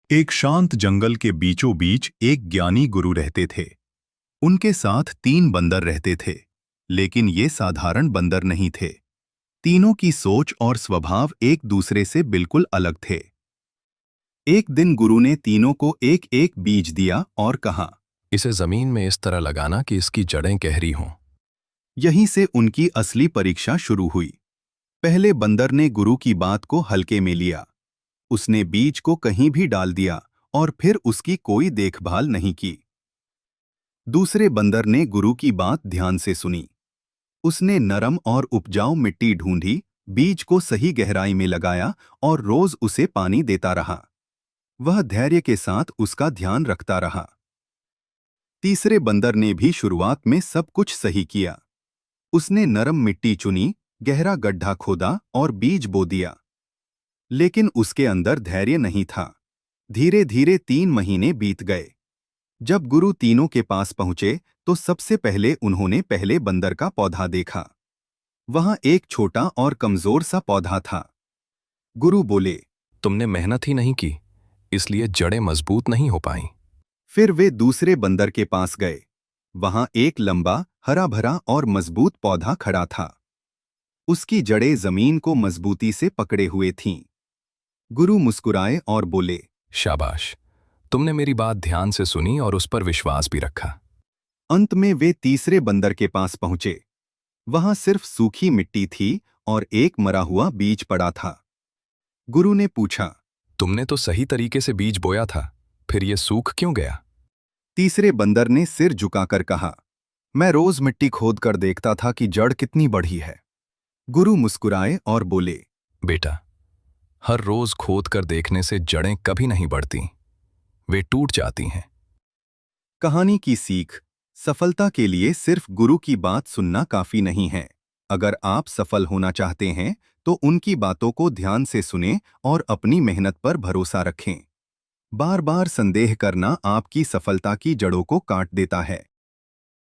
एक शांत जंगल के बीचों बीच एक ज्ञानी गुरु रहते थे। उनके साथ 3 बंदर रहते थे, लेकिन ये साधारण बंदर नहीं थे। तीनों की सोच और स्वभाव एक दूसरे से बिल्कुल अलग थे। एक दिन गुरु ने तीनों को एक एक बीज दिया और कहा, इसे जमीन में इस तरह लगाना कि इसकी जड़ें गहरी हों। यहीं से उनकी असली परीक्षा शुरू हुई। पहले बंदर ने गुरु की बात को हल्के में लिया। उसने बीज को कहीं भी डाल दिया और फिर उसकी कोई देखभाल नहीं की। दूसरे बंदर ने गुरु की बात ध्यान से सुनी। उसने नरम और उपजाऊ मिट्टी ढूंढी, बीज को सही गहराई में लगाया और रोज उसे पानी देता रहा। वह धैर्य के साथ उसका ध्यान रखता रहा। तीसरे बंदर ने भी शुरुआत में सब कुछ सही किया। उसने नरम मिट्टी चुनी, गहरा गड्ढा खोदा और बीज बो दिया। लेकिन उसके अंदर धैर्य नहीं था। धीरे धीरे 3 महीने बीत गए। जब गुरु तीनों के पास पहुंचे तो सबसे पहले उन्होंने पहले बंदर का पौधा देखा। वहां एक छोटा और कमजोर सा पौधा था। गुरु बोले, तुमने मेहनत ही नहीं की, इसलिए जड़ें मजबूत नहीं हो पाईं। फिर वे दूसरे बंदर के पास गए। वहां एक लंबा, हरा भरा और मजबूत पौधा खड़ा था। उसकी जड़ें जमीन को मजबूती से पकड़े हुए थीं। गुरु मुस्कुराए और बोले, शाबाश, तुमने मेरी बात ध्यान से सुनी और उस पर विश्वास भी रखा। अंत में वे तीसरे बंदर के पास पहुंचे। वहां सिर्फ सूखी मिट्टी थी और एक मरा हुआ बीज पड़ा था। गुरु ने पूछा, तुमने तो सही तरीके से बीज बोया था, फिर ये सूख क्यों गया? तीसरे बंदर ने सिर झुकाकर कहा, मैं रोज मिट्टी खोद कर देखता था कि जड़ कितनी बढ़ी है। गुरु मुस्कुराए और बोले, बेटा, हर रोज खोद कर देखने से जड़ें कभी नहीं बढ़ती, वे टूट जाती हैं। कहानी की सीख, सफलता के लिए सिर्फ गुरु की बात सुनना काफी नहीं है। अगर आप सफल होना चाहते हैं तो उनकी बातों को ध्यान से सुनें और अपनी मेहनत पर भरोसा रखें। बार बार संदेह करना आपकी सफलता की जड़ों को काट देता है।